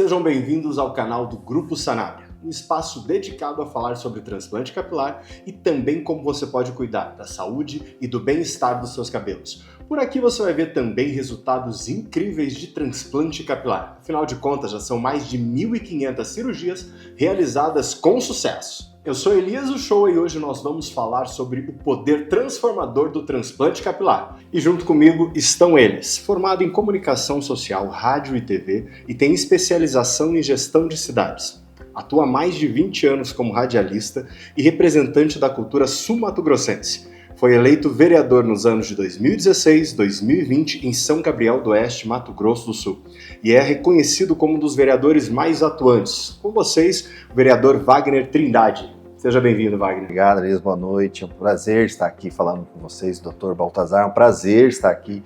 Sejam bem-vindos ao canal do Grupo Sanabria, um espaço dedicado a falar sobre transplante capilar e também como você pode cuidar da saúde e do bem-estar dos seus cabelos. Por aqui você vai ver também resultados incríveis de transplante capilar. Afinal de contas, já são mais de 1.500 cirurgias realizadas com sucesso. Eu sou Elias Uchoa e hoje nós vamos falar sobre o poder transformador do transplante capilar. E junto comigo estão eles, formado em comunicação social, rádio e TV e tem especialização em gestão de cidades. Atua há mais de 20 anos como radialista e representante da cultura sul-mato-grossense. Foi eleito vereador nos anos de 2016 e 2020 em São Gabriel do Oeste, Mato Grosso do Sul, e é reconhecido como um dos vereadores mais atuantes. Com vocês, o vereador Wagner Trindade. Seja bem-vindo, Wagner. Obrigado, Elias, boa noite. É um prazer estar aqui falando com vocês, Dr. Baltazar. É um prazer estar aqui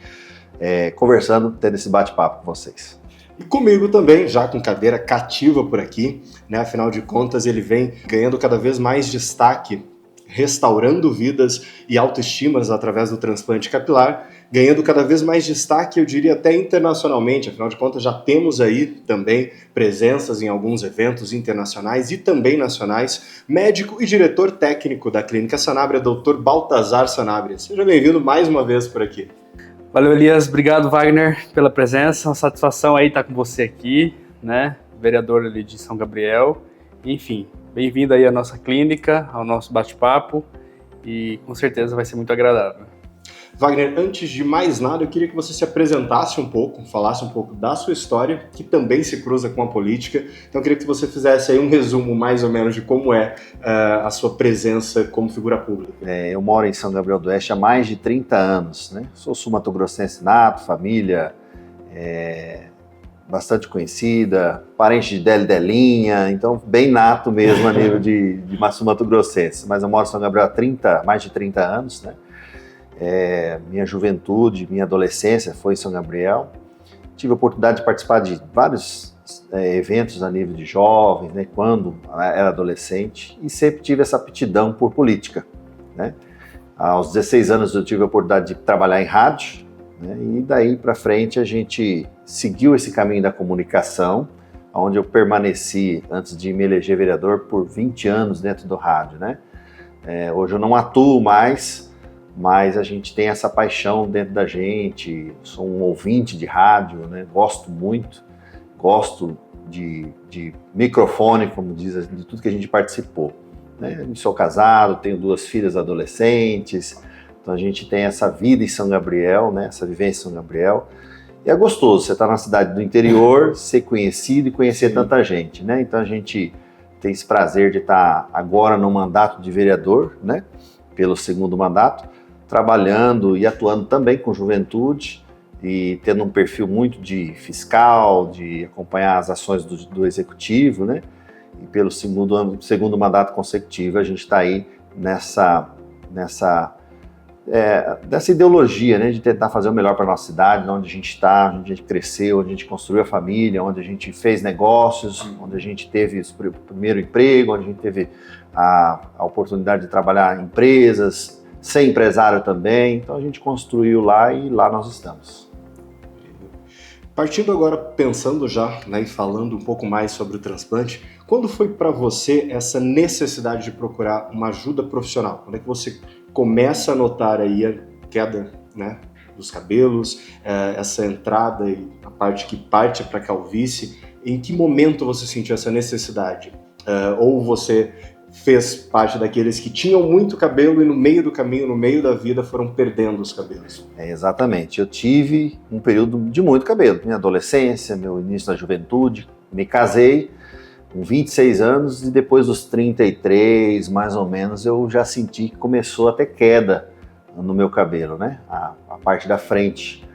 conversando, tendo esse bate-papo com vocês. E comigo também, já com cadeira cativa por aqui, né? Afinal de contas, ele vem ganhando cada vez mais destaque, restaurando vidas e autoestimas através do transplante capilar, ganhando cada vez mais destaque, eu diria até internacionalmente. Afinal de contas, já temos aí também presenças em alguns eventos internacionais e também nacionais. Médico e diretor técnico da Clínica Sanabria, Dr. Baltazar Sanabria. Seja bem-vindo mais uma vez por aqui. Valeu, Elias. Obrigado, Wagner, pela presença. Uma satisfação aí estar com você aqui, né? Vereador ali de São Gabriel. Enfim, bem-vindo aí à nossa clínica, ao nosso bate-papo e com certeza vai ser muito agradável. Wagner, antes de mais nada, eu queria que você se apresentasse um pouco, falasse um pouco da sua história, que também se cruza com a política. Então eu queria que você fizesse aí um resumo mais ou menos de como é a sua presença como figura pública. Eu moro em São Gabriel do Oeste há mais de 30 anos, né? Sou sul-mato-grossense nato, família bastante conhecida, parente de Delinha, então bem nato mesmo a nível de sul-mato-grossense. Mas eu moro em São Gabriel há mais de 30 anos, né? Minha juventude, minha adolescência foi em São Gabriel. Tive a oportunidade de participar de vários eventos a nível de jovens, né, quando era adolescente, e sempre tive essa aptidão por política, né? Aos 16 anos eu tive a oportunidade de trabalhar em rádio, né, e daí para frente a gente seguiu esse caminho da comunicação, onde eu permaneci, antes de me eleger vereador, por 20 anos dentro do rádio, né? Hoje eu não atuo mais, mas a gente tem essa paixão dentro da gente. Sou um ouvinte de rádio, né? Gosto muito, gosto de microfone, como diz, de tudo que a gente participou, né? Sou casado, tenho 2 filhas adolescentes, então a gente tem essa vida em São Gabriel, né? Essa vivência em São Gabriel. E é gostoso você estar na cidade do interior, ser conhecido e conhecer Sim. tanta gente, né? Então a gente tem esse prazer de estar agora no mandato de vereador, né? Pelo 2º mandato, trabalhando e atuando também com juventude e tendo um perfil muito de fiscal, de acompanhar as ações do executivo, né? E pelo segundo mandato consecutivo a gente está aí dessa ideologia, né, de tentar fazer o melhor para a nossa cidade, onde a gente está, onde a gente cresceu, onde a gente construiu a família, onde a gente fez negócios, onde a gente teve o primeiro emprego, onde a gente teve a oportunidade de trabalhar em empresas, ser empresário também. Então a gente construiu lá e lá nós estamos. Partindo agora, pensando já, né, e falando um pouco mais sobre o transplante, quando foi para você essa necessidade de procurar uma ajuda profissional? Quando é que você começa a notar aí a queda, né, dos cabelos, essa entrada e a parte que parte para a calvície? Em que momento você sentiu essa necessidade? Ou você fez parte daqueles que tinham muito cabelo e no meio do caminho, no meio da vida, foram perdendo os cabelos? Exatamente. Eu tive um período de muito cabelo. Minha adolescência, meu início da juventude, me casei com 26 anos e depois dos 33, mais ou menos, eu já senti que começou a ter queda no meu cabelo, né? A parte da frente.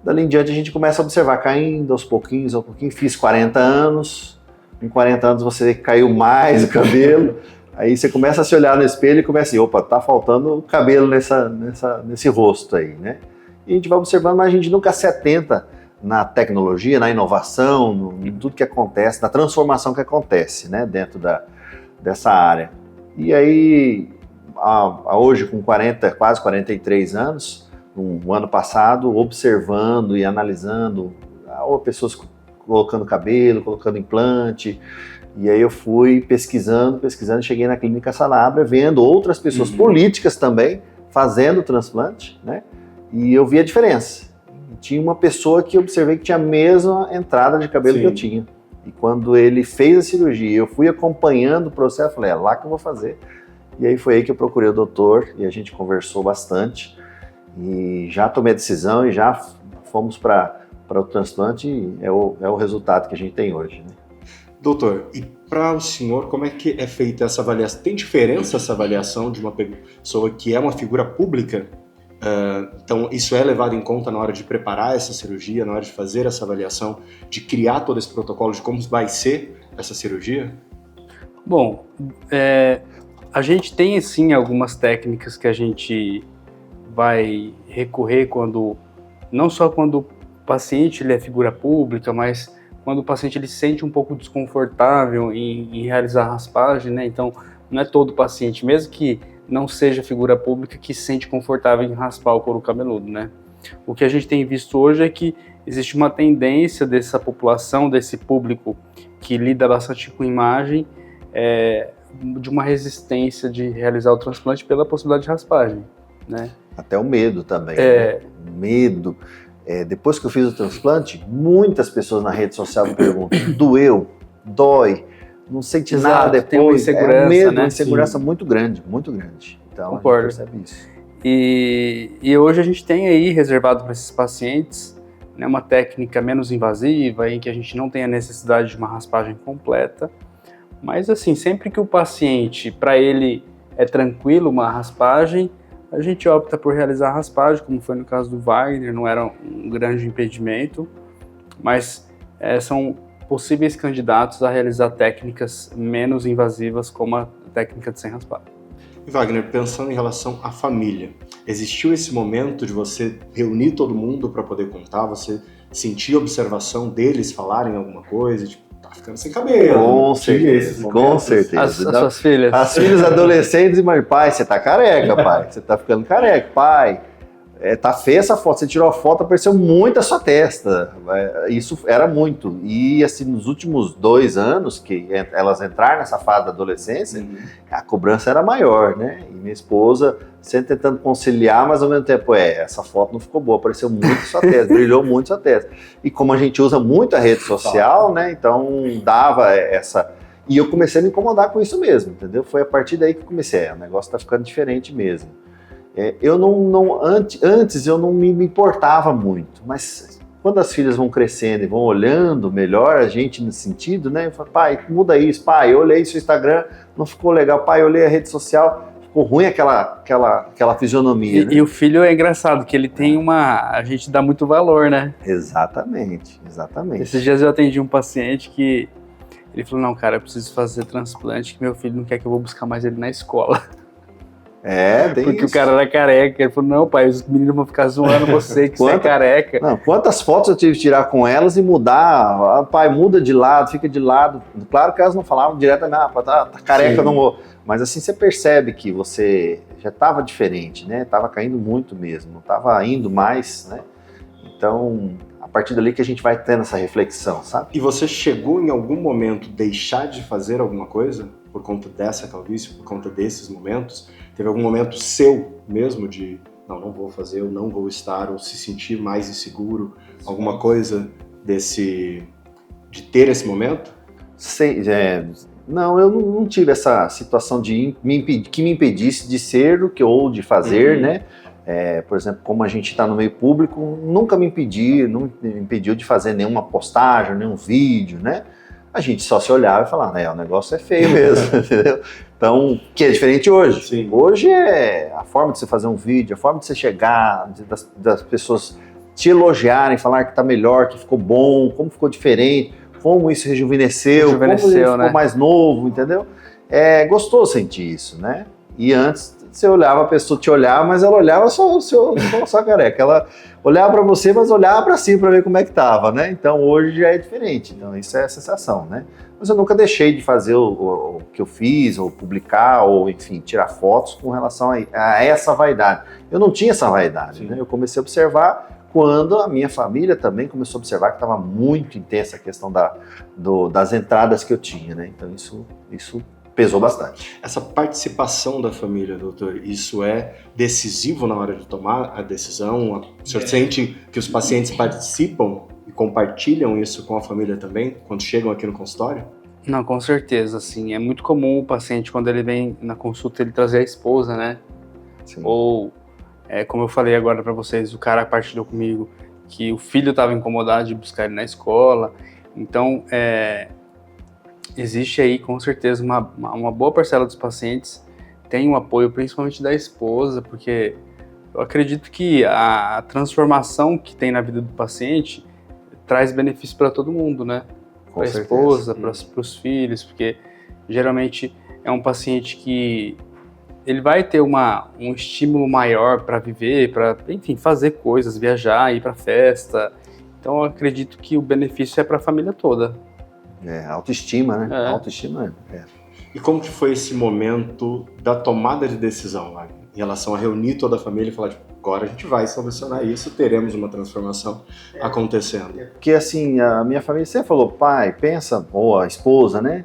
Dali em diante a gente começa a observar caindo aos pouquinhos, Fiz 40 anos. Em 40 anos você caiu mais o cabelo, aí você começa a se olhar no espelho e começa assim, opa, tá faltando cabelo nesse rosto aí, né? E a gente vai observando, mas a gente nunca se atenta na tecnologia, na inovação, em tudo que acontece, na transformação que acontece, né, dentro dessa área. E aí, hoje com quase 43 anos, no ano passado, observando e analisando pessoas colocando cabelo, colocando implante. E aí eu fui pesquisando, cheguei na Clínica Sanabria, vendo outras pessoas políticas também fazendo transplante, né? E eu vi a diferença. Tinha uma pessoa que eu observei que tinha a mesma entrada de cabelo que eu tinha. E quando ele fez a cirurgia, eu fui acompanhando o processo, falei, é lá que eu vou fazer. E aí foi aí que eu procurei o doutor e a gente conversou bastante. E já tomei a decisão e já fomos para o transplante e é o resultado que a gente tem hoje, né? Doutor, e para o senhor, como é que é feita essa avaliação? Tem diferença essa avaliação de uma pessoa que é uma figura pública? Então, isso é levado em conta na hora de preparar essa cirurgia, na hora de fazer essa avaliação, de criar todo esse protocolo de como vai ser essa cirurgia? Bom, a gente tem, sim, algumas técnicas que a gente vai recorrer não só quando o paciente ele é figura pública, mas quando o paciente ele se sente um pouco desconfortável em realizar a raspagem, né? Então, não é todo paciente, mesmo que não seja figura pública, que se sente confortável em raspar o couro cabeludo, né? O que a gente tem visto hoje é que existe uma tendência dessa população, desse público que lida bastante com imagem, de uma resistência de realizar o transplante pela possibilidade de raspagem, né? Até o medo também, né? Medo. Depois que eu fiz o transplante, muitas pessoas na rede social me perguntam, doeu, dói, não sente nada depois. Tem uma insegurança, medo, né? Uma insegurança muito grande, muito grande. Então, concordo. A gente percebe isso. E hoje a gente tem aí reservado para esses pacientes, né, uma técnica menos invasiva, em que a gente não tem a necessidade de uma raspagem completa. Mas assim, sempre que o paciente, para ele é tranquilo uma raspagem, a gente opta por realizar a raspagem, como foi no caso do Wagner, não era um grande impedimento, mas são possíveis candidatos a realizar técnicas menos invasivas, como a técnica de sem raspar. E Wagner, pensando em relação à família, existiu esse momento de você reunir todo mundo para poder contar, você sentir a observação deles falarem alguma coisa, tipo, tá ficando sem cabelo? Com certeza, com certeza. As suas filhas. As filhas adolescentes e mãe, pai, você tá careca, pai, você tá ficando careca, pai. Tá feia essa foto, você tirou a foto, apareceu muito a sua testa, isso era muito, e assim, nos últimos 2 anos que elas entraram nessa fase da adolescência, a cobrança era maior, né, e minha esposa sempre tentando conciliar, mas ao mesmo tempo, essa foto não ficou boa, apareceu muito a sua testa, brilhou muito a sua testa, e como a gente usa muito a rede social, né, então dava essa, e eu comecei a me incomodar com isso mesmo, entendeu, foi a partir daí que eu comecei, o negócio tá ficando diferente mesmo. Eu antes eu não me importava muito, mas quando as filhas vão crescendo e vão olhando melhor a gente nesse sentido, né? Eu falo, pai, muda isso, pai, eu olhei seu Instagram, não ficou legal, pai, eu olhei a rede social, ficou ruim aquela fisionomia. Né? E o filho é engraçado, que ele tem a gente dá muito valor, né? Exatamente. Esses dias eu atendi um paciente que ele falou, não, cara, eu preciso fazer transplante, que meu filho não quer que eu vou buscar mais ele na escola. Tem porque isso. O cara era careca. Ele falou, não, pai, os meninos vão ficar zoando você que você é careca. Não, quantas fotos eu tive que tirar com elas e mudar? Pai, muda de lado, fica de lado. Claro que elas não falavam diretamente, tá careca, eu não vou. Mas assim, você percebe que você já estava diferente, né? Tava caindo muito mesmo, não tava indo mais, né? Então, a partir dali que a gente vai tendo essa reflexão, sabe? E você chegou em algum momento deixar de fazer alguma coisa por conta dessa calvície, por conta desses momentos? Teve algum momento seu mesmo de não vou fazer, eu não vou estar, ou se sentir mais inseguro, alguma coisa de ter esse momento? Não, eu não tive essa situação que me impedisse de ser ou de fazer, né? Por exemplo, como a gente está no meio público, nunca me impediu de fazer nenhuma postagem, nenhum vídeo, né? A gente só se olhava e falava, o negócio é feio mesmo, entendeu? Então, que é diferente hoje. Sim. Hoje é a forma de você fazer um vídeo, a forma de você chegar, das pessoas te elogiarem, falar que tá melhor, que ficou bom, como ficou diferente, como isso rejuvenesceu, como ele ficou mais novo, entendeu? É gostoso sentir isso, né? E antes você olhava, a pessoa te olhava, mas ela olhava só careca. Ela olhava para você, mas olhava para si para ver como é que tava, né? Então hoje já é diferente. Então isso é a sensação, né? Mas eu nunca deixei de fazer o que eu fiz, ou publicar, ou enfim, tirar fotos com relação a essa vaidade. Eu não tinha essa vaidade, né? Eu comecei a observar quando a minha família também começou a observar que estava muito intensa a questão das entradas que eu tinha, né? Então isso pesou bastante. Essa participação da família, doutor, isso é decisivo na hora de tomar a decisão? O senhor sente que os pacientes participam e compartilham isso com a família também, quando chegam aqui no consultório? Não, com certeza, assim, é muito comum o paciente, quando ele vem na consulta, ele trazer a esposa, né? Sim. Ou, como eu falei agora para vocês, o cara partilhou comigo que o filho estava incomodado de buscar ele na escola. Então, existe aí, com certeza, uma boa parcela dos pacientes tem um apoio, principalmente da esposa, porque eu acredito que a transformação que tem na vida do paciente traz benefício para todo mundo, né? Para a esposa, para os filhos, porque geralmente é um paciente que ele vai ter um estímulo maior para viver, para, enfim, fazer coisas, viajar, ir para festa. Então eu acredito que o benefício é para a família toda. Autoestima, né? Autoestima E como que foi esse momento da tomada de decisão, Wagner, em relação a reunir toda a família e falar, tipo, agora a gente vai solucionar isso, teremos uma transformação acontecendo? Porque assim, a minha família sempre falou, pai, pensa, ou a esposa, né?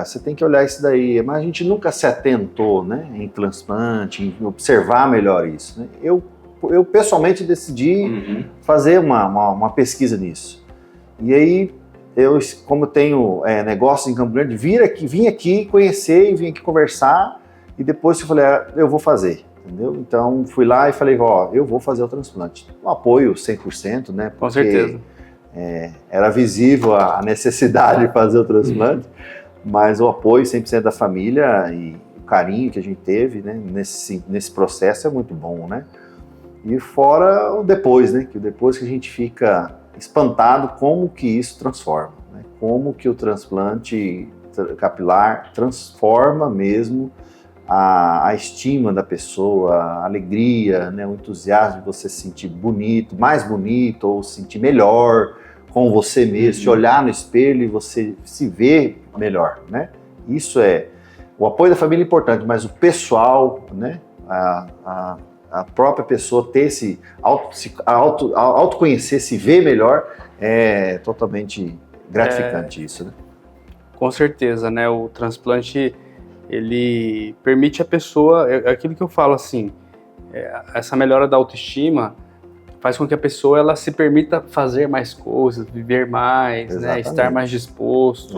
Você tem que olhar isso daí, mas a gente nunca se atentou, né, em transplante, em observar melhor isso, né? Eu pessoalmente decidi fazer uma pesquisa nisso. E aí, como eu tenho negócio em Campo Grande, vim aqui conhecer e vim aqui conversar, e depois eu falei, eu vou fazer, entendeu? Então, fui lá e falei, eu vou fazer o transplante. Um apoio 100%, né? Com certeza. Era visível a necessidade de fazer o transplante, mas o apoio 100% da família e o carinho que a gente teve, né, nesse processo é muito bom, né? E fora o depois, né? Que depois que a gente fica espantado como que isso transforma, né? Como que o transplante capilar transforma mesmo a estima da pessoa, a alegria, né? O entusiasmo de você se sentir bonito, mais bonito, ou se sentir melhor com você mesmo, se olhar no espelho e você se ver melhor, né? Isso o apoio da família é importante, mas o pessoal, né? A própria pessoa ter esse autoconhecer, se ver melhor, é totalmente gratificante isso, né? Com certeza, né? O transplante, ele permite a pessoa, aquilo que eu falo assim, essa melhora da autoestima faz com que a pessoa ela se permita fazer mais coisas, viver mais, né? Estar mais disposto.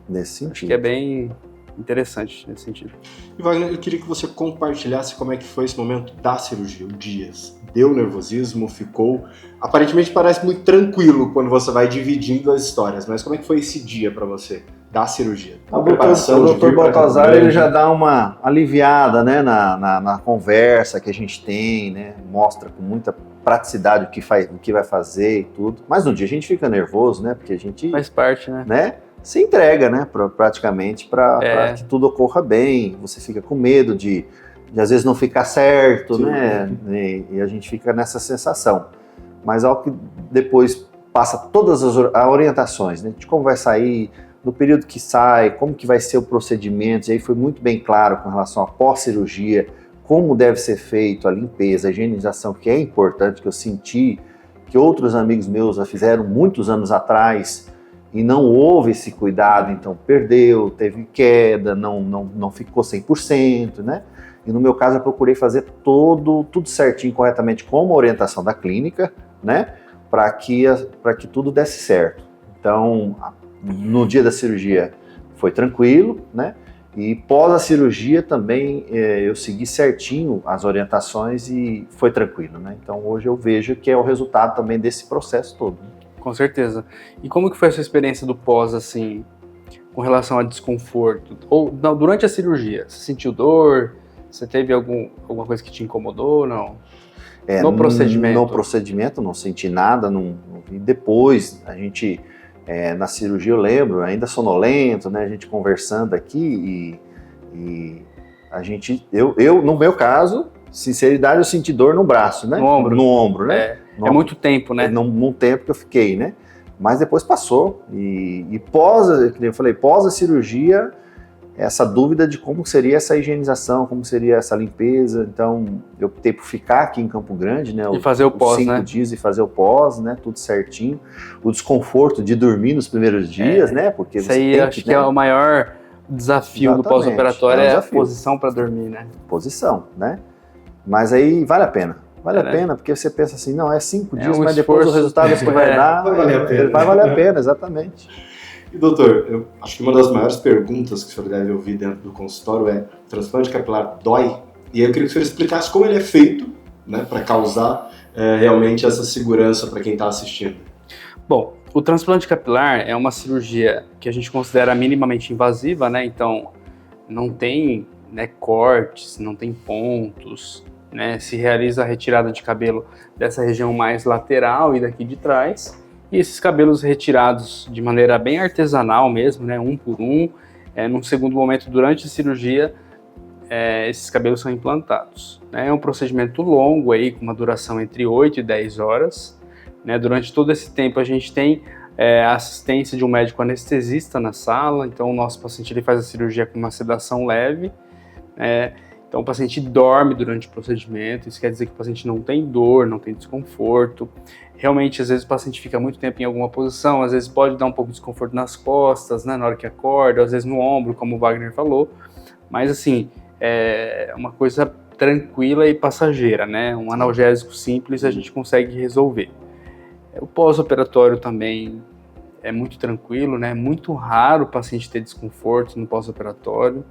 Nesse sentido. Acho que é bem interessante nesse sentido. E Wagner, eu queria que você compartilhasse como é que foi esse momento da cirurgia, o Dias. Deu nervosismo, ficou... Aparentemente parece muito tranquilo quando você vai dividindo as histórias, mas como é que foi esse dia para você, da cirurgia? O Dr. Baltazar, ele já dá uma aliviada, né, na conversa que a gente tem, né? Mostra com muita praticidade o que vai fazer e tudo. Mas no dia a gente fica nervoso, né? Porque a gente... Faz parte, né? Se entrega, né, praticamente para que tudo ocorra bem. Você fica com medo de às vezes não ficar certo, sim, né? E a gente fica nessa sensação. Mas ao que depois passa todas as orientações, né, de como vai sair, no período que sai, como que vai ser o procedimento, e aí foi muito bem claro com relação à pós-cirurgia, como deve ser feito a limpeza, a higienização, que é importante, que eu senti que outros amigos meus já fizeram muitos anos atrás, e não houve esse cuidado, então perdeu, teve queda, não ficou 100%, né? E no meu caso eu procurei fazer tudo certinho, corretamente, com uma orientação da clínica, né? Para que tudo desse certo. Então, no dia da cirurgia foi tranquilo, né? E pós a cirurgia também eu segui certinho as orientações e foi tranquilo, né? Então hoje eu vejo que é o resultado também desse processo todo, né? Com certeza. E como que foi a sua experiência do pós, assim, com relação a desconforto? Ou não, durante a cirurgia, você sentiu dor? Você teve alguma coisa que te incomodou? Não? No procedimento? No procedimento não senti nada. E depois, a gente, na cirurgia eu lembro, ainda sonolento, né? A gente conversando aqui e a gente, eu no meu caso, sinceridade, eu senti dor no braço, né? No ombro, né? É muito tempo, né? No tempo que eu fiquei, né? Mas depois passou. E pós, como eu falei, pós a cirurgia, essa dúvida de como seria essa higienização, como seria essa limpeza. Então, eu optei por ficar aqui em Campo Grande, né? E fazer o pós, 5 dias e fazer o pós, né? Tudo certinho. O desconforto de dormir nos primeiros dias, né? Porque isso aí acho que é o maior desafio do pós-operatório, é a posição para dormir, né? Posição, né? Mas aí vale a pena. Vale a pena, porque você pensa assim, não, é 5 dias, mas depois o resultado que vai dar, vai valer a pena. Vai valer a pena, exatamente. E doutor, eu acho que uma das maiores perguntas que o senhor deve ouvir dentro do consultório é: o transplante capilar dói? E aí eu queria que o senhor explicasse como ele é feito, né, para causar realmente essa segurança para quem está assistindo. Bom, o transplante capilar é uma cirurgia que a gente considera minimamente invasiva, né? Então não tem, né, cortes, não tem pontos, né? Se realiza a retirada de cabelo dessa região mais lateral e daqui de trás. E esses cabelos retirados de maneira bem artesanal mesmo, né, um por um, num segundo momento durante a cirurgia, esses cabelos são implantados. Né? É um procedimento longo, aí, com uma duração entre 8 e 10 horas. Né? Durante todo esse tempo a gente tem a assistência de um médico anestesista na sala, então o nosso paciente ele faz a cirurgia com uma sedação leve. Então o paciente dorme durante o procedimento, isso quer dizer que o paciente não tem dor, não tem desconforto. Realmente, às vezes o paciente fica muito tempo em alguma posição, às vezes pode dar um pouco de desconforto nas costas, né, na hora que acorda, às vezes no ombro, como o Wagner falou. Mas assim, é uma coisa tranquila e passageira, né? Um analgésico simples a gente consegue resolver. O pós-operatório também é muito tranquilo, né? É muito raro o paciente ter desconforto no pós-operatório.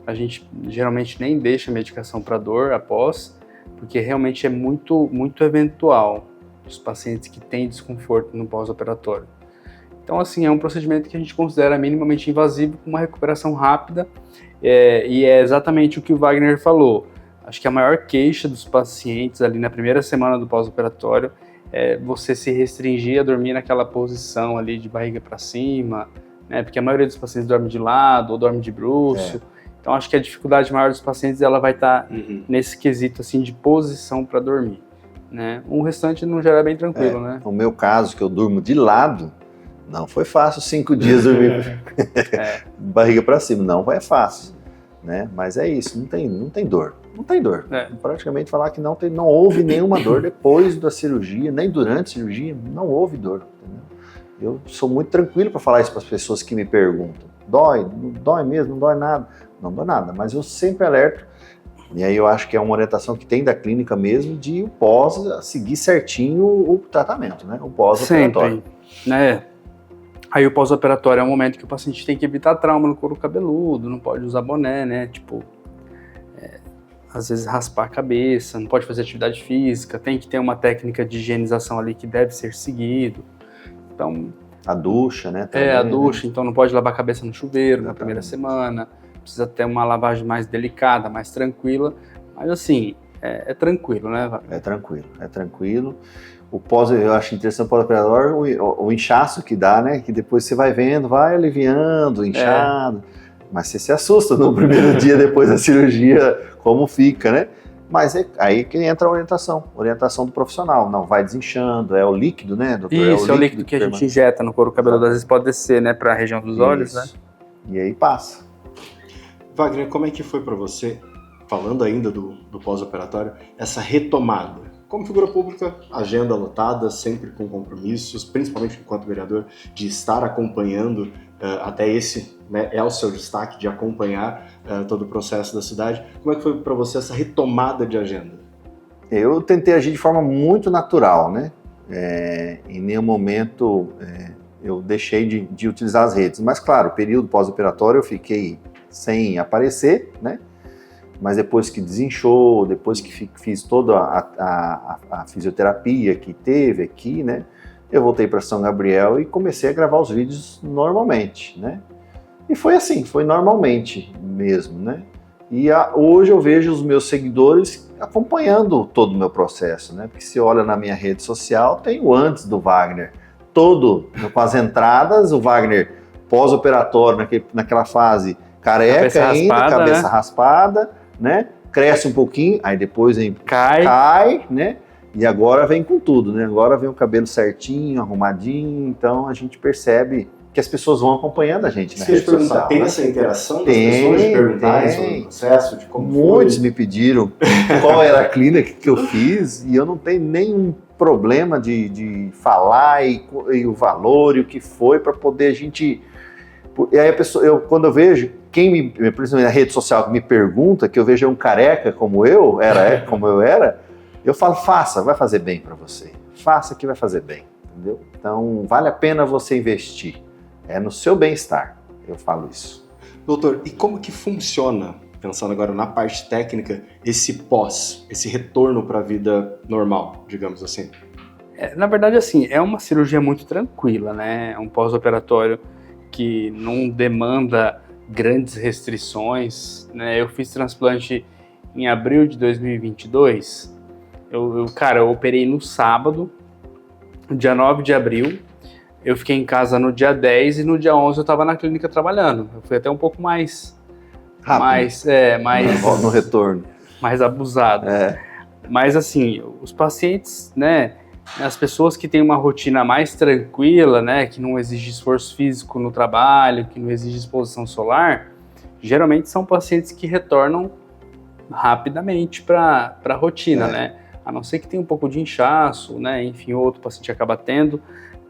A gente geralmente nem deixa medicação para dor após, porque realmente é muito eventual os pacientes que têm desconforto no pós-operatório. Então, assim, é um procedimento que a gente considera minimamente invasivo, com uma recuperação rápida, e é exatamente o que o Wagner falou. Acho que a maior queixa dos pacientes ali na primeira semana do pós-operatório é você se restringir a dormir naquela posição ali de barriga para cima, né? Porque a maioria dos pacientes dorme de lado ou dorme de bruço. Então, acho que a dificuldade maior dos pacientes ela vai estar nesse quesito assim, de posição para dormir. Né? O restante, no geral, é bem tranquilo, né? No meu caso, que eu durmo de lado, não foi fácil 5 dias dormir barriga para cima, não é fácil, né? Mas é isso, não tem dor. Não tem dor. Praticamente falar que não houve nenhuma dor depois da cirurgia, nem durante a cirurgia, não houve dor. Entendeu? Eu sou muito tranquilo para falar isso para as pessoas que me perguntam. Dói? Não dói mesmo? Não dói nada? Não dói nada, mas eu sempre alerto. E aí eu acho que é uma orientação que tem da clínica mesmo de o pós seguir certinho o tratamento, né? O pós-operatório. Sempre, né? Aí o pós-operatório é um momento que o paciente tem que evitar trauma no couro cabeludo, não pode usar boné, né? Tipo, às vezes raspar a cabeça, não pode fazer atividade física, tem que ter uma técnica de higienização ali que deve ser seguido. Então... A ducha, né? Também, a ducha, então não pode lavar a cabeça no chuveiro na primeira semana. Precisa ter uma lavagem mais delicada, mais tranquila, mas assim, é tranquilo, né? É tranquilo. O pós, eu acho interessante o pós-operatório, o inchaço que dá, né? Que depois você vai vendo, vai aliviando o inchado, mas você se assusta no primeiro dia depois da cirurgia, como fica, né? Mas aí que entra a orientação do profissional, não vai desinchando, é o líquido, né, doutor? Isso, é o líquido que a gente injeta no couro cabeludo, às vezes pode descer, né, para a região dos olhos, né? E aí passa. Wagner, como é que foi para você, falando ainda do pós-operatório, essa retomada? Como figura pública, agenda lotada, sempre com compromissos, principalmente enquanto vereador, de estar acompanhando, até esse, né, é o seu destaque, de acompanhar todo o processo da cidade. Como é que foi para você essa retomada de agenda? Eu tentei agir de forma muito natural, né? Em nenhum momento eu deixei de utilizar as redes, mas claro, o período pós-operatório eu fiquei sem aparecer, né? Mas depois que desinchou, depois que fiz toda a fisioterapia que teve aqui, né? Eu voltei para São Gabriel e comecei a gravar os vídeos normalmente, né? E foi assim, foi normalmente mesmo, né? E hoje eu vejo os meus seguidores acompanhando todo o meu processo, né? Porque se olha na minha rede social, tem o antes do Wagner, todo com as entradas, o Wagner pós-operatório, naquela fase careca ainda, cabeça raspada, né? Cresce um pouquinho, aí depois cai, né? E agora vem com tudo, né? Agora vem o cabelo certinho, arrumadinho, então a gente percebe que as pessoas vão acompanhando a gente na Você rede social. tem né? essa interação das pessoas de perguntarem sobre o processo, de como Muitos foi? me pediram qual era a clínica que eu fiz e eu não tenho nenhum problema de falar e o valor e o que foi para poder a gente... E aí a pessoa, quando eu vejo principalmente na rede social que me pergunta, que eu vejo um careca como eu era, eu falo, faça, vai fazer bem para você. Faça que vai fazer bem, entendeu? Então, vale a pena você investir. É no seu bem-estar, eu falo isso. Doutor, e como que funciona, pensando agora na parte técnica, esse retorno para a vida normal, digamos assim? Na verdade, assim, é uma cirurgia muito tranquila, né? É um pós-operatório que não demanda grandes restrições, né? Eu fiz transplante em abril de 2022. Eu operei no sábado, dia 9 de abril. Eu fiquei em casa no dia 10 e no dia 11 eu estava na clínica trabalhando. Eu fui até um pouco mais... Rápido. mais no retorno. mais abusado. Mas, assim, os pacientes, né? As pessoas que têm uma rotina mais tranquila, né, que não exige esforço físico no trabalho, que não exige exposição solar, geralmente são pacientes que retornam rapidamente para a rotina, né? A não ser que tenha um pouco de inchaço, né? Enfim, outro paciente acaba tendo,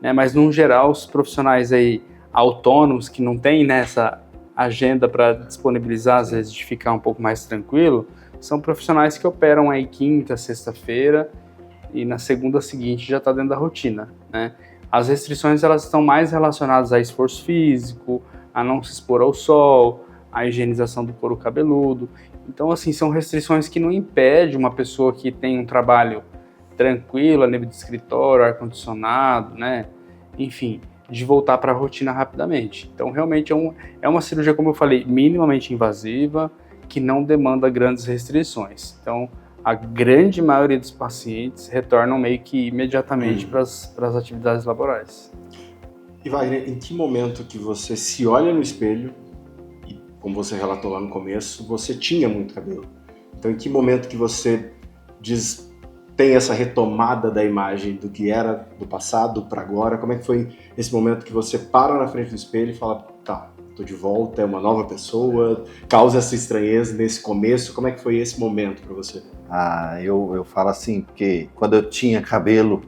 né? Mas, no geral, os profissionais aí autônomos que não têm, né, essa agenda para disponibilizar, às vezes, de ficar um pouco mais tranquilo, são profissionais que operam aí quinta, sexta-feira, e na segunda seguinte já está dentro da rotina, né? As restrições elas estão mais relacionadas a esforço físico, a não se expor ao sol, a higienização do couro cabeludo. Então, assim, são restrições que não impedem uma pessoa que tem um trabalho tranquilo, a nível de escritório, ar-condicionado, né? Enfim, de voltar para a rotina rapidamente. Então, realmente é uma cirurgia, como eu falei, minimamente invasiva, que não demanda grandes restrições. Então, a grande maioria dos pacientes retornam meio que imediatamente para as atividades laborais. E Wagner, em que momento que você se olha no espelho, e como você relatou lá no começo, você tinha muito cabelo. Então, em que momento que você tem essa retomada da imagem do que era do passado para agora? Como é que foi esse momento que você para na frente do espelho e fala, tá, tô de volta, é uma nova pessoa, causa essa estranheza nesse começo? Como é que foi esse momento para você? Eu falo assim, porque quando eu tinha cabelo,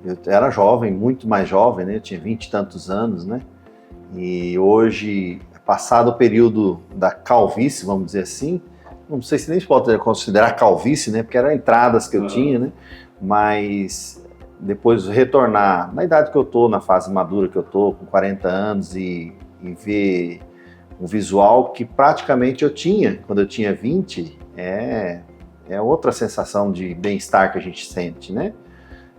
eu era jovem, muito mais jovem, né? Eu tinha 20 e tantos anos, né? E hoje, passado o período da calvície, vamos dizer assim, não sei se nem se pode considerar calvície, né? Porque eram entradas que eu tinha, né? Mas depois retornar, na idade que eu tô, na fase madura que eu tô, com 40 anos, e ver um visual que praticamente eu tinha quando eu tinha 20, é outra sensação de bem-estar que a gente sente, né?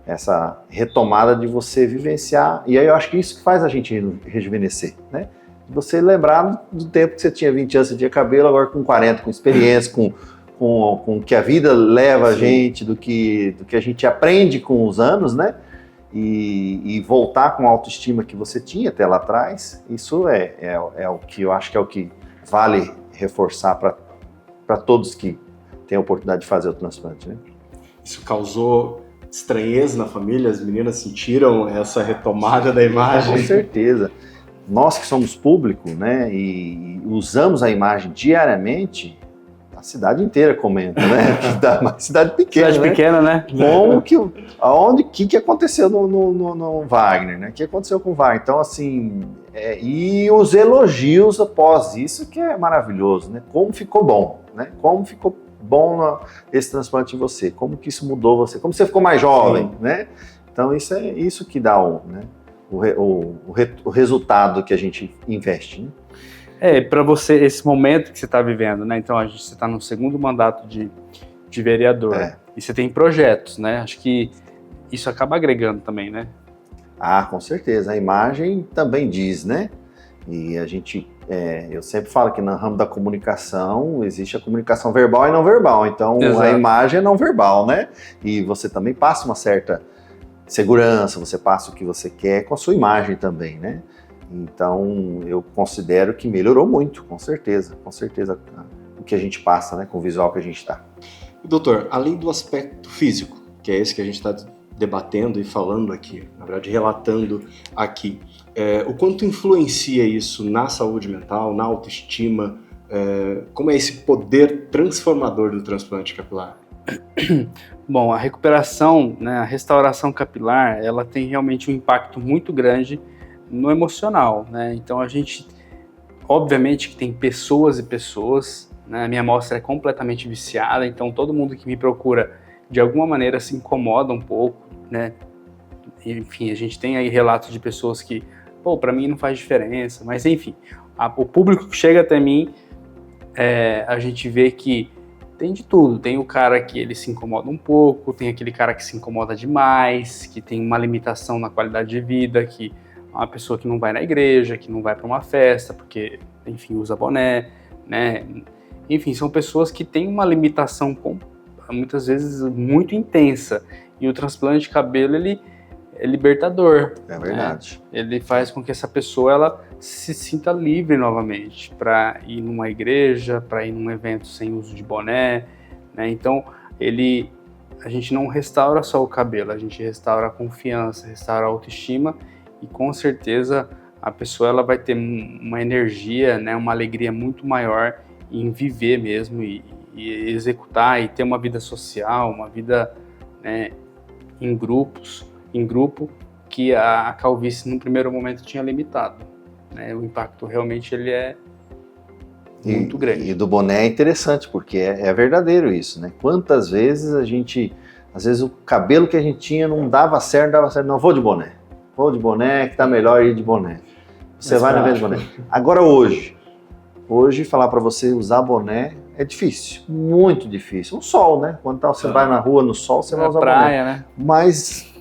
Essa retomada de você vivenciar, e aí eu acho que isso que faz a gente rejuvenescer, né? Você lembrar do tempo que você tinha 20 anos, você tinha cabelo, agora com 40, com experiência, com o que a vida leva a gente, do que a gente aprende com os anos, né? E voltar com a autoestima que você tinha até lá atrás, isso é o que eu acho que é o que vale reforçar para todos que têm a oportunidade de fazer o transplante, né? Isso causou estranheza na família? As meninas sentiram essa retomada da imagem? Com certeza. Nós que somos público, né, e usamos a imagem diariamente, a cidade inteira comenta, né? Uma cidade pequena, cidade pequena, né? O que aconteceu no Wagner, né? O que aconteceu com o Wagner? Então, assim, e os elogios após isso, que é maravilhoso, né? Como ficou bom, né? Como ficou bom esse transplante em você, como que isso mudou você, como você ficou mais jovem, né? Então, isso é isso que dá o resultado que a gente investe, né? Para você, esse momento que você está vivendo, né? Então, você está no segundo mandato de vereador. E você tem projetos, né? Acho que isso acaba agregando também, né? Com certeza. A imagem também diz, né? E a gente, eu sempre falo que no ramo da comunicação existe a comunicação verbal e não verbal. Então, Exato. A imagem é não verbal, né? E você também passa uma certa segurança, você passa o que você quer com a sua imagem também, né? Então, eu considero que melhorou muito, com certeza, o que a gente passa, né, com o visual que a gente está. Doutor, além do aspecto físico, que é esse que a gente está debatendo e falando aqui, na verdade relatando aqui, o quanto influencia isso na saúde mental, na autoestima, como é esse poder transformador do transplante capilar? Bom, a recuperação, né, a restauração capilar, ela tem realmente um impacto muito grande no emocional, né? Então a gente, obviamente que tem pessoas e pessoas, né? A minha amostra é completamente viciada, então todo mundo que me procura de alguma maneira se incomoda um pouco, né? Enfim, a gente tem aí relatos de pessoas que, pô, para mim não faz diferença, mas enfim, o público que chega até mim, a gente vê que tem de tudo. Tem o cara que ele se incomoda um pouco, tem aquele cara que se incomoda demais, que tem uma limitação na qualidade de vida, que é uma pessoa que não vai na igreja, que não vai para uma festa, porque, enfim, usa boné, né? Enfim, são pessoas que têm uma limitação muitas vezes muito intensa. E o transplante de cabelo, ele é libertador. É verdade. Né? Ele faz com que essa pessoa ela se sinta livre novamente para ir numa igreja, para ir num evento sem uso de boné, né? Então, a gente não restaura só o cabelo, a gente restaura a confiança, restaura a autoestima e com certeza a pessoa ela vai ter uma energia, né, uma alegria muito maior em viver mesmo e executar e ter uma vida social, uma vida, né, em grupo, que a calvície no primeiro momento tinha limitado. Né? O impacto realmente ele é muito grande. E do boné é interessante, porque é verdadeiro isso, né? Quantas vezes às vezes o cabelo que a gente tinha não dava certo, não, vou de boné que tá melhor ir de boné. Você vai na vez de boné. Agora hoje falar para você usar boné é difícil, muito difícil. O sol, né? Quando você vai na rua no sol, você vai usar praia, boné. Né? Mas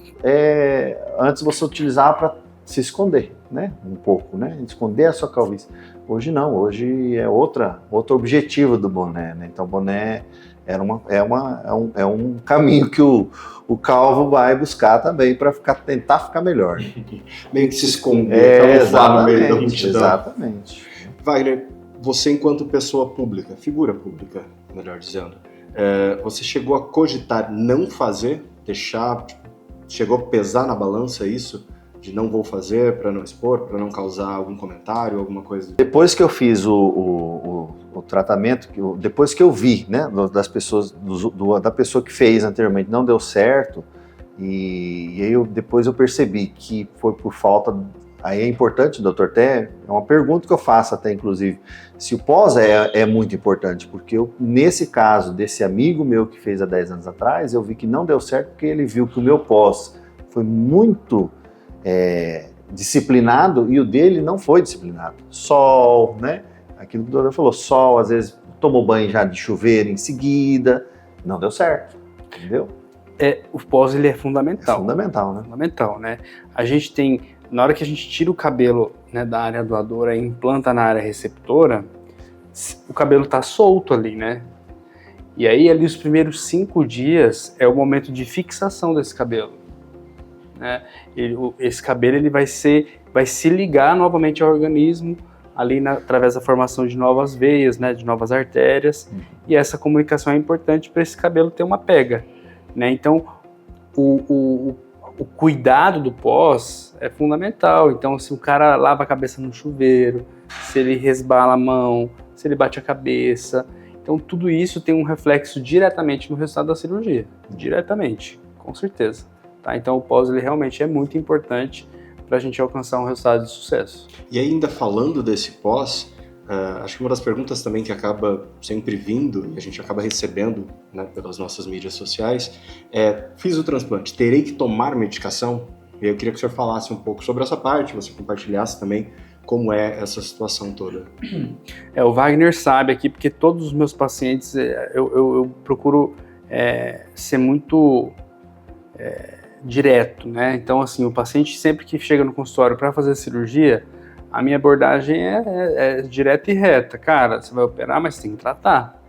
antes você utilizava para se esconder, né? Um pouco, né? Esconder a sua calvície. Hoje não, hoje é outro objetivo do boné, né? Então o boné é um caminho que o calvo vai buscar também para tentar ficar melhor. Meio que se esconder, no meio da multidão. Exatamente. Wagner, você enquanto pessoa pública, figura pública, melhor dizendo, você chegou a cogitar não fazer, chegou a pesar na balança isso? De não vou fazer para não expor, para não causar algum comentário, alguma coisa? Depois que eu fiz o tratamento, depois que eu vi, né, das pessoas, da pessoa que fez anteriormente, não deu certo, e aí depois eu percebi que foi por falta. Aí é importante, doutor, até é uma pergunta que eu faço até, inclusive, se o pós é muito importante, porque nesse caso desse amigo meu que fez há 10 anos atrás, eu vi que não deu certo porque ele viu que o meu pós foi muito disciplinado e o dele não foi disciplinado. Sol, né? Aquilo que o doutor falou, sol, às vezes tomou banho já de chuveiro em seguida, não deu certo, entendeu? O pós ele é fundamental. É fundamental, né? Fundamental, né? A gente tem, na hora que a gente tira o cabelo, né, da área doadora e implanta na área receptora, o cabelo tá solto ali, né? E aí ali os primeiros 5 dias é o momento de fixação desse cabelo. Né? Esse cabelo ele vai se ligar novamente ao organismo ali através da formação de novas veias, né, de novas artérias, e essa comunicação é importante para esse cabelo ter uma pega, né? Então o cuidado do pós é fundamental. Então se o cara lava a cabeça no chuveiro, se ele resbala a mão, se ele bate a cabeça, então tudo isso tem um reflexo diretamente no resultado da cirurgia, diretamente, com certeza. Tá? Então o pós ele realmente é muito importante para a gente alcançar um resultado de sucesso. E ainda falando desse pós, acho que uma das perguntas também que acaba sempre vindo e a gente acaba recebendo, né, pelas nossas mídias sociais fiz o transplante, terei que tomar medicação? E eu queria que o senhor falasse um pouco sobre essa parte, você compartilhasse também como é essa situação toda. O Wagner sabe aqui, porque todos os meus pacientes eu procuro ser muito direto, né? Então, assim, o paciente sempre que chega no consultório para fazer a cirurgia, a minha abordagem é direta e reta. Cara, você vai operar, mas tem que tratar.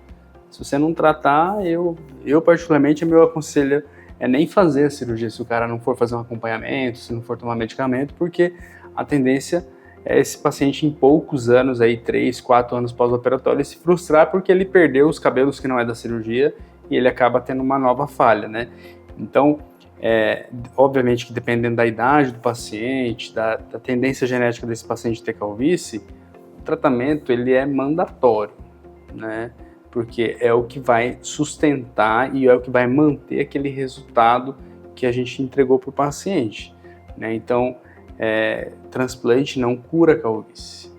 Se você não tratar, eu particularmente, meu aconselho é nem fazer a cirurgia se o cara não for fazer um acompanhamento, se não for tomar medicamento, porque a tendência é esse paciente em poucos anos, aí 3, 4 anos pós-operatório, se frustrar porque ele perdeu os cabelos que não é da cirurgia e ele acaba tendo uma nova falha, né? Então, Obviamente que dependendo da idade do paciente, da tendência genética desse paciente ter calvície, o tratamento ele é mandatório, né? Porque é o que vai sustentar e é o que vai manter aquele resultado que a gente entregou para o paciente, né? Então, transplante não cura calvície,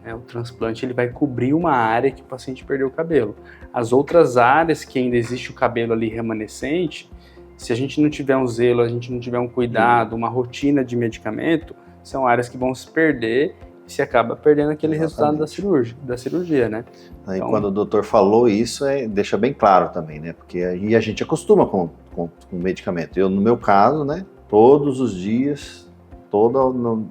né? O transplante ele vai cobrir uma área que o paciente perdeu o cabelo. As outras áreas que ainda existe o cabelo ali remanescente, se a gente não tiver um zelo, a gente não tiver um cuidado, uma rotina de medicamento, são áreas que vão se perder e se acaba perdendo aquele resultado da cirurgia, né? Aí então, quando o doutor falou isso, deixa bem claro também, né? Porque aí a gente acostuma com o medicamento. Eu, no meu caso, né? Todos os dias,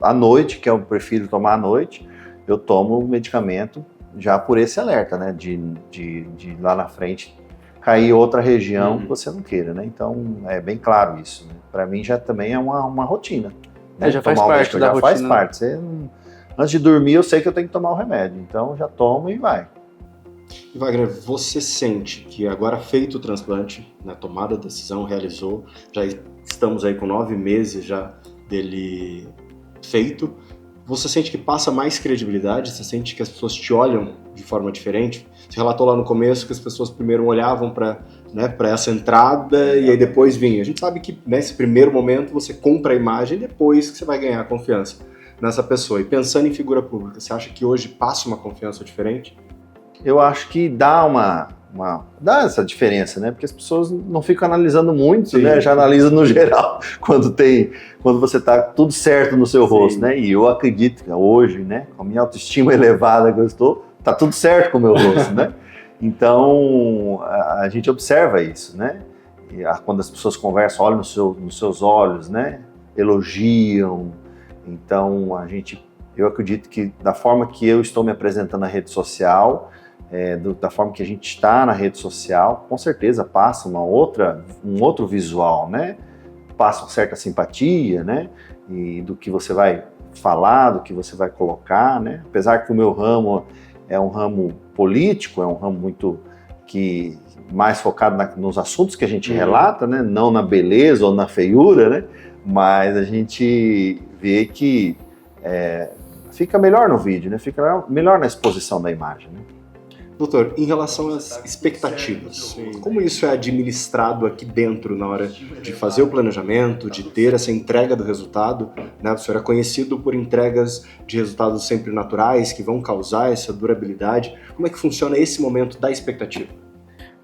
à noite, que eu prefiro tomar à noite, eu tomo o medicamento já por esse alerta, né? De lá na frente cair outra região que você não queira, né? Então, é bem claro isso, né? Para mim já também é uma rotina. Né? Já faz parte da rotina. Faz parte. Antes de dormir, eu sei que eu tenho que tomar o remédio. Então, já tomo e vai. E Wagner, você sente que agora feito o transplante, né, tomada a decisão, realizou, já estamos aí com 9 meses já dele feito, você sente que passa mais credibilidade? Você sente que as pessoas te olham de forma diferente? Você relatou lá no começo que as pessoas primeiro olhavam para essa entrada e aí depois vinha. A gente sabe que nesse primeiro momento você compra a imagem e depois que você vai ganhar confiança nessa pessoa. E pensando em figura pública, você acha que hoje passa uma confiança diferente? Eu acho que dá dá essa diferença, né? Porque as pessoas não ficam analisando muito, sim, né? Já analisa no geral quando você tá tudo certo no seu rosto, né? E eu acredito que hoje, né? Com a minha autoestima elevada que eu estou, tá tudo certo com o meu rosto, né? Então, a gente observa isso, né? E quando as pessoas conversam, olham nos seus olhos, né? Elogiam. Então, eu acredito que da forma que eu estou me apresentando na rede social, da forma que a gente está na rede social, com certeza passa um outro visual, né? Passa uma certa simpatia, né? E do que você vai falar, do que você vai colocar, né? Apesar que o meu ramo é um ramo político, é um ramo muito mais focado nos assuntos que a gente relata, né? Não na beleza ou na feiura, né? Mas a gente vê que fica melhor no vídeo, né? Fica melhor na exposição da imagem, né? Doutor, em relação às expectativas, como isso é administrado aqui dentro na hora de fazer o planejamento, de ter essa entrega do resultado, né? O senhor é conhecido por entregas de resultados sempre naturais, que vão causar essa durabilidade. Como é que funciona esse momento da expectativa?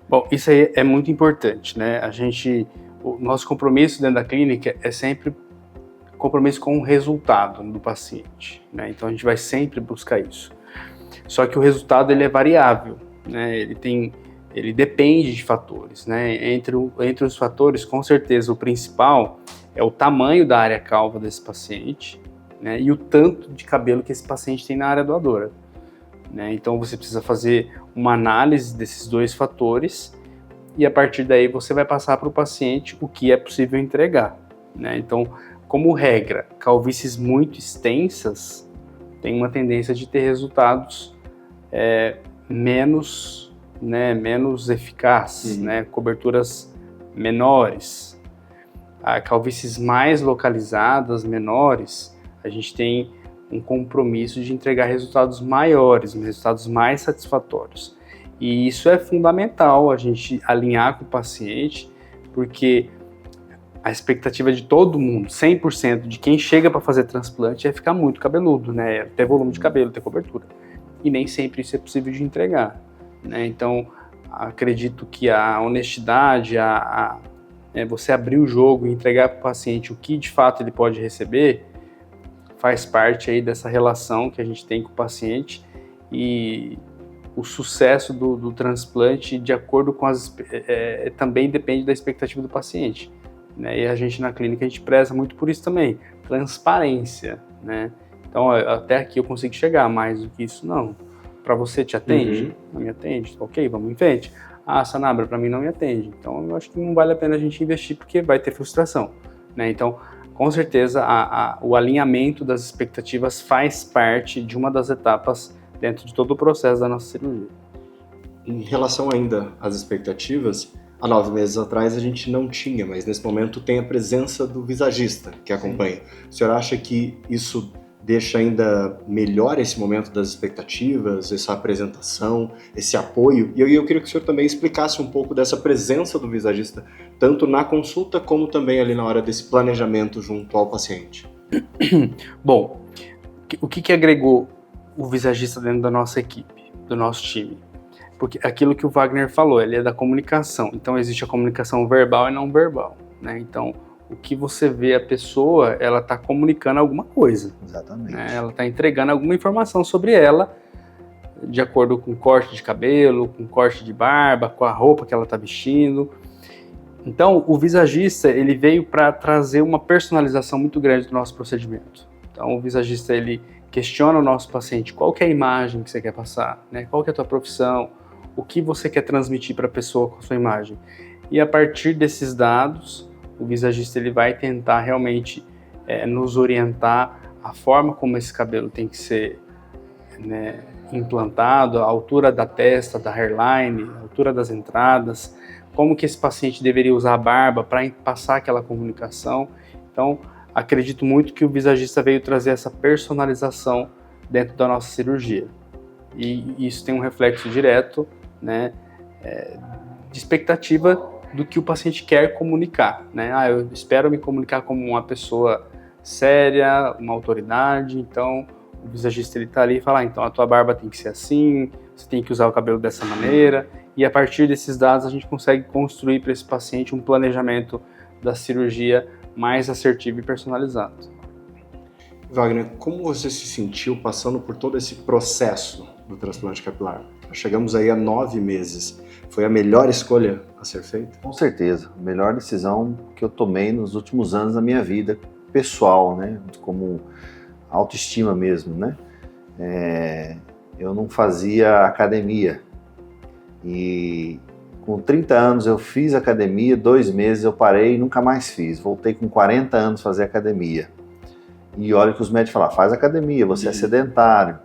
Bom, isso aí é muito importante, né? O nosso compromisso dentro da clínica é sempre compromisso com o resultado do paciente, né? Então a gente vai sempre buscar isso. Só que o resultado ele é variável, né? Ele depende de fatores, né? Entre os fatores, com certeza, o principal é o tamanho da área calva desse paciente, né? E o tanto de cabelo que esse paciente tem na área doadora, né? Então você precisa fazer uma análise desses dois fatores e a partir daí você vai passar para o paciente o que é possível entregar, né? Então, como regra, calvícies muito extensas têm uma tendência de ter resultados menos eficazes, né? Coberturas menores. A calvícies mais localizadas, menores, a gente tem um compromisso de entregar resultados maiores, resultados mais satisfatórios. E isso é fundamental a gente alinhar com o paciente, porque a expectativa de todo mundo, 100% de quem chega para fazer transplante é ficar muito cabeludo, né? Ter volume de cabelo, ter cobertura. E nem sempre isso é possível de entregar, né? Então, acredito que a honestidade, você abrir o jogo e entregar para o paciente o que de fato ele pode receber, faz parte aí dessa relação que a gente tem com o paciente e o sucesso do transplante, de acordo com também depende da expectativa do paciente, né? E a gente na clínica, a gente preza muito por isso também, transparência, né? Então, até aqui eu consigo chegar, mais do que isso não. Para você te atende? Não me atende? Ok, vamos em frente. Sanabria, para mim não me atende. Então, eu acho que não vale a pena a gente investir, porque vai ter frustração, né? Então, com certeza, o alinhamento das expectativas faz parte de uma das etapas dentro de todo o processo da nossa cirurgia. Em relação ainda às expectativas, Há 9 meses atrás a gente não tinha, mas nesse momento tem a presença do visagista que acompanha. O senhor acha que isso deixa ainda melhor esse momento das expectativas, essa apresentação, esse apoio? E eu queria que o senhor também explicasse um pouco dessa presença do visagista, tanto na consulta como também ali na hora desse planejamento junto ao paciente. Bom, o que agregou o visagista dentro da nossa equipe, do nosso time? Porque aquilo que o Wagner falou, ele é da comunicação. Então existe a comunicação verbal e não verbal, né? Então o que você vê a pessoa, ela está comunicando alguma coisa. Exatamente. Né? Ela está entregando alguma informação sobre ela, de acordo com o corte de cabelo, com o corte de barba, com a roupa que ela está vestindo. Então o visagista, ele veio para trazer uma personalização muito grande do nosso procedimento. Então o visagista, ele questiona o nosso paciente, qual que é a imagem que você quer passar, né? Qual que é a tua profissão, o que você quer transmitir para a pessoa com a sua imagem. E a partir desses dados, o visagista, ele vai tentar realmente nos orientar a forma como esse cabelo tem que ser, né, implantado, a altura da testa, da hairline, a altura das entradas, como que esse paciente deveria usar a barba para passar aquela comunicação. Então, acredito muito que o visagista veio trazer essa personalização dentro da nossa cirurgia. E isso tem um reflexo direto, né, de expectativa do que o paciente quer comunicar, né? Eu espero me comunicar como uma pessoa séria, uma autoridade. Então o visagista, ele tá ali e fala, então a tua barba tem que ser assim, você tem que usar o cabelo dessa maneira, e a partir desses dados a gente consegue construir para esse paciente um planejamento da cirurgia mais assertivo e personalizado. Wagner, como você se sentiu passando por todo esse processo do transplante capilar? Chegamos aí a 9 meses. Foi a melhor escolha a ser feita? Com certeza. A melhor decisão que eu tomei nos últimos anos da minha vida pessoal, né? Como autoestima mesmo, né? Eu não fazia academia. E com 30 anos eu fiz academia, 2 meses eu parei e nunca mais fiz. Voltei com 40 anos fazer academia. E olha que os médicos falaram, faz academia, você é sedentário.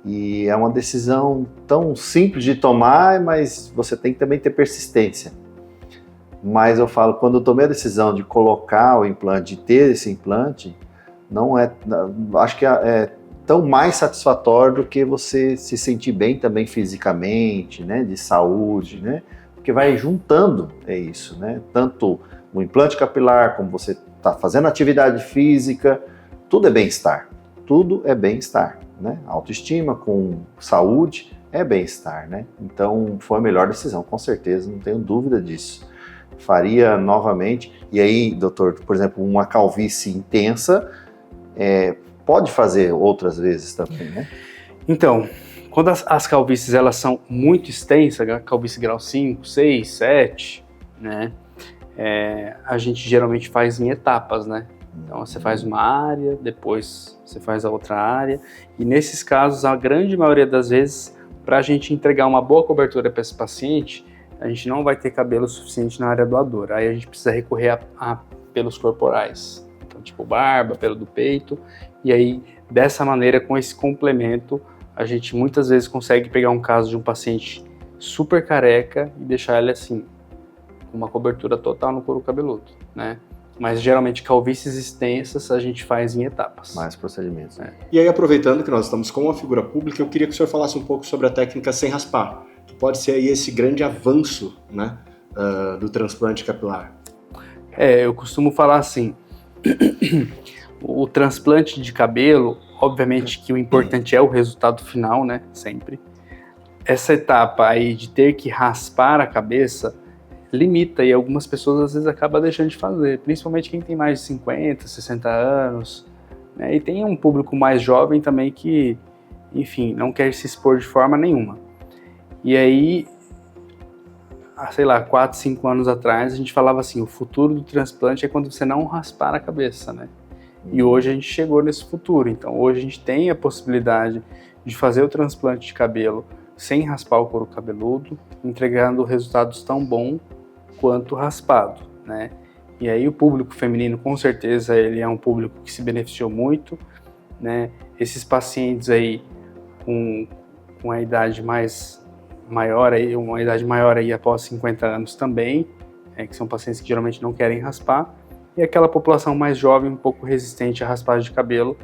E é uma decisão tão simples de tomar, mas você tem que também ter persistência. Mas eu falo, quando eu tomei a decisão de colocar o implante, de ter esse implante, acho que é tão mais satisfatório do que você se sentir bem também fisicamente, né, de saúde, né, porque vai juntando, isso, né, tanto o implante capilar, como você está fazendo atividade física, tudo é bem-estar, né, autoestima com saúde é bem-estar, né, então foi a melhor decisão, com certeza, não tenho dúvida disso. Faria novamente, e aí, doutor, por exemplo, uma calvície intensa, pode fazer outras vezes também, né? Então, quando as calvícies elas são muito extensas, calvície grau 5, 6, 7, né? A gente geralmente faz em etapas, né? Então você faz uma área, depois você faz a outra área, e nesses casos, a grande maioria das vezes, para a gente entregar uma boa cobertura para esse paciente, a gente não vai ter cabelo suficiente na área doadora, aí a gente precisa recorrer a pelos corporais, então tipo barba, pelo do peito, e aí dessa maneira, com esse complemento, a gente muitas vezes consegue pegar um caso de um paciente super careca e deixar ele assim, com uma cobertura total no couro cabeludo, né? Mas geralmente calvícies extensas a gente faz em etapas. Mais procedimentos. E aí, aproveitando que nós estamos com uma figura pública, eu queria que o senhor falasse um pouco sobre a técnica sem raspar, que pode ser aí esse grande avanço, né, do transplante capilar. Eu costumo falar assim, o transplante de cabelo, obviamente que o importante é o resultado final, né, sempre. Essa etapa aí de ter que raspar a cabeça limita, e algumas pessoas às vezes acabam deixando de fazer, principalmente quem tem mais de 50, 60 anos, né? E tem um público mais jovem também que, enfim, não quer se expor de forma nenhuma. E aí, sei lá, 4, 5 anos atrás, a gente falava assim, o futuro do transplante é quando você não raspar a cabeça, né? E hoje a gente chegou nesse futuro, então hoje a gente tem a possibilidade de fazer o transplante de cabelo sem raspar o couro cabeludo, entregando resultados tão bons quanto raspado, né? E aí o público feminino, com certeza, ele é um público que se beneficiou muito, né? Esses pacientes aí com a idade mais maior, aí, uma idade maior aí após 50 anos também, que são pacientes que geralmente não querem raspar, e aquela população mais jovem, um pouco resistente à raspagem de cabelo,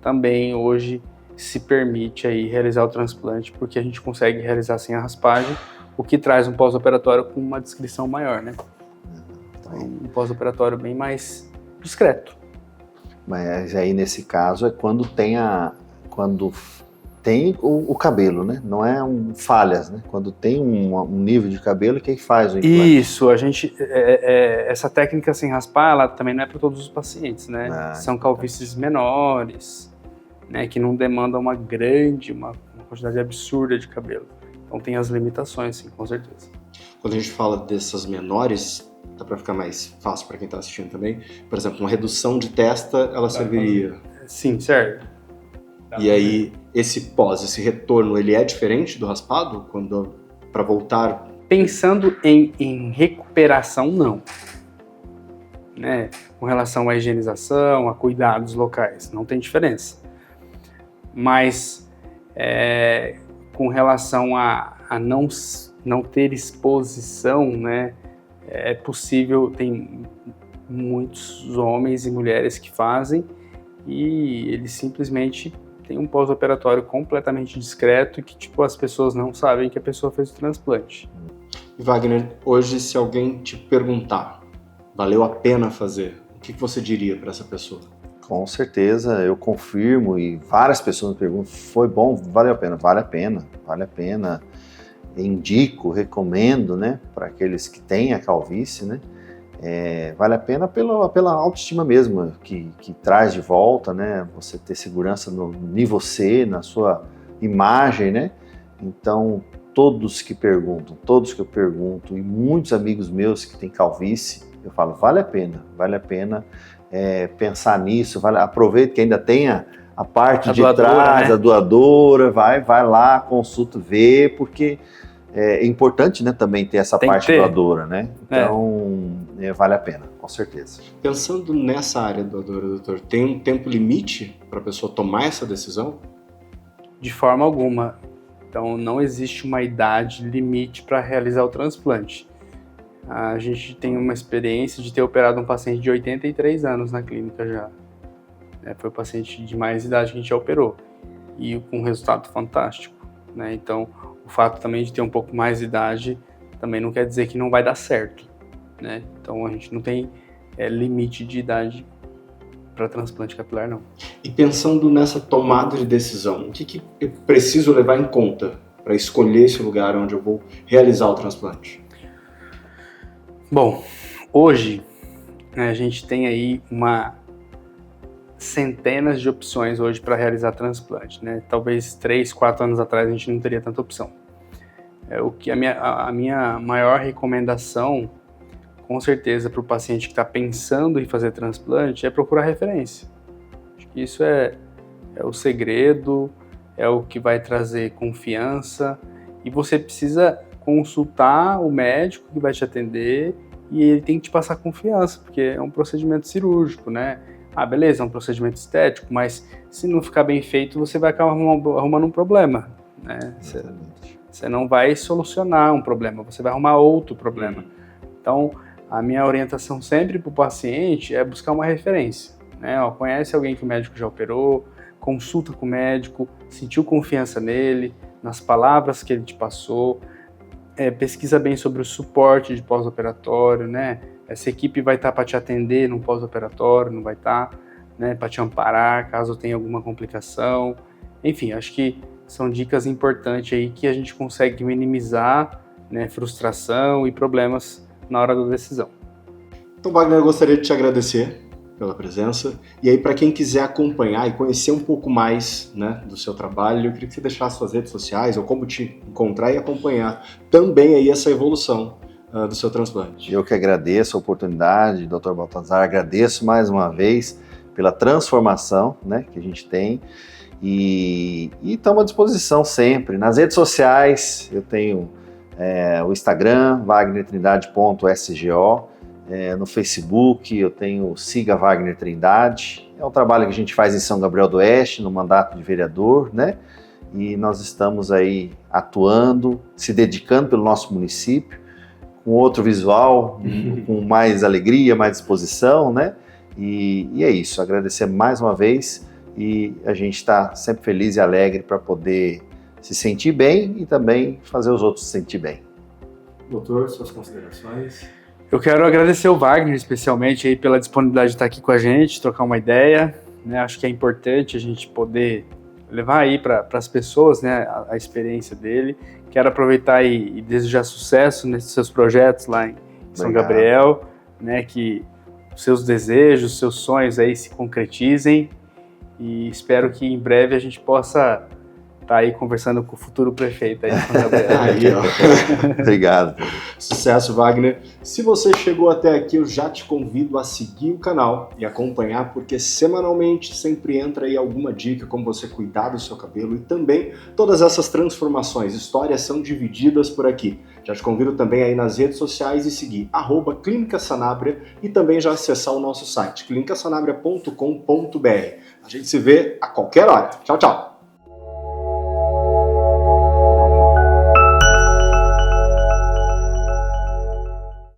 também hoje se permite aí realizar o transplante, porque a gente consegue realizar sem a raspagem, o que traz um pós-operatório com uma descrição maior, né? Então, um pós-operatório bem mais discreto. Mas aí nesse caso é quando tem o cabelo, né? Não é falhas, né? Quando tem um nível de cabelo, quem faz o implante? Isso, a gente, essa técnica sem raspar, ela também não é para todos os pacientes, né? São calvícies menores, né? Que não demandam uma quantidade absurda de cabelo. Então tem as limitações, sim, com certeza. Quando a gente fala dessas menores, dá para ficar mais fácil para quem está assistindo também. Por exemplo, uma redução de testa, ela serviria? Sim, serve. E aí, esse retorno, ele é diferente do raspado? Para voltar? Pensando em recuperação, não. Né? Com relação à higienização, a cuidados locais, não tem diferença. Mas com relação a não ter exposição, né? É possível, tem muitos homens e mulheres que fazem e eles simplesmente têm um pós-operatório completamente discreto e que tipo, as pessoas não sabem que a pessoa fez o transplante. Wagner, hoje se alguém te perguntar, valeu a pena fazer, o que você diria para essa pessoa? Com certeza, eu confirmo e várias pessoas me perguntam, foi bom, valeu a pena? Vale a pena, vale a pena. Indico, recomendo, né, para aqueles que têm a calvície, né, vale a pena pela autoestima mesmo, que traz de volta, né, você ter segurança em você, na sua imagem, né, então todos que eu pergunto, e muitos amigos meus que têm calvície, eu falo, vale a pena pensar nisso, aproveita que ainda tenha a parte de trás, né? A doadora, vai lá, consulta, vê, porque é importante, né, também ter essa parte doadora, né? Então, vale a pena, com certeza. Pensando nessa área doadora, doutor, tem um tempo limite para a pessoa tomar essa decisão? De forma alguma. Então, não existe uma idade limite para realizar o transplante. A gente tem uma experiência de ter operado um paciente de 83 anos na clínica já. Foi o paciente de mais idade que a gente já operou e com um resultado fantástico, né? Então, o fato também de ter um pouco mais de idade também não quer dizer que não vai dar certo, né? Então, a gente não tem limite de idade para transplante capilar, não. E pensando nessa tomada de decisão, o que eu preciso levar em conta para escolher esse lugar onde eu vou realizar o transplante? Bom, hoje a gente tem aí centenas de opções hoje para realizar transplante, né? Talvez 3, 4 anos atrás a gente não teria tanta opção. A minha maior recomendação, com certeza, para o paciente que está pensando em fazer transplante, é procurar referência. Acho que isso é o segredo, é o que vai trazer confiança, e você precisa consultar o médico que vai te atender e ele tem que te passar confiança, porque é um procedimento cirúrgico, né? Beleza, é um procedimento estético, mas se não ficar bem feito, você vai acabar arrumando um problema, né? Você não vai solucionar um problema, você vai arrumar outro problema. Então, a minha orientação sempre para o paciente é buscar uma referência, né? Conhece alguém que o médico já operou, consulta com o médico, sentiu confiança nele, nas palavras que ele te passou, pesquisa bem sobre o suporte de pós-operatório, né? Essa equipe vai estar para te atender no pós-operatório, não vai estar, né, para te amparar caso tenha alguma complicação. Enfim, acho que são dicas importantes aí que a gente consegue minimizar, né, frustração e problemas na hora da decisão. Então, Wagner, eu gostaria de te agradecer pela presença. E aí, para quem quiser acompanhar e conhecer um pouco mais, né, do seu trabalho, eu queria que você deixasse suas redes sociais ou como te encontrar e acompanhar também aí essa evolução do seu transplante. Eu que agradeço a oportunidade, Dr. Baltazar, agradeço mais uma vez pela transformação, né, que a gente tem e estamos à disposição sempre. Nas redes sociais, eu tenho o Instagram, wagnertrindade.sgo, no Facebook eu tenho Siga Wagner Trindade, é um trabalho que a gente faz em São Gabriel do Oeste, no mandato de vereador, né? e nós estamos aí atuando, se dedicando pelo nosso município, com outro visual, com mais alegria, mais disposição, né? E é isso, agradecer mais uma vez, e a gente está sempre feliz e alegre para poder se sentir bem e também fazer os outros se sentir bem. Doutor, suas considerações? Eu quero agradecer o Wagner, especialmente, aí, pela disponibilidade de estar aqui com a gente, trocar uma ideia, né? Acho que é importante a gente poder levar aí para as pessoas, né, a experiência dele. Quero aproveitar e desejar sucesso nesses seus projetos lá em São Gabriel, né, que os seus desejos, seus sonhos aí se concretizem, e espero que em breve a gente possa estar aí conversando com o futuro prefeito aí de São Gabriel. Aí, ó. Obrigado. Sucesso, Wagner. Se você chegou até aqui, eu já te convido a seguir o canal e acompanhar, porque semanalmente sempre entra aí alguma dica como você cuidar do seu cabelo, e também todas essas transformações, histórias são divididas por aqui. Já te convido também aí nas redes sociais e seguir @Clínica Sanabria, e também já acessar o nosso site clinicasanabria.com.br. A gente se vê a qualquer hora. Tchau, tchau!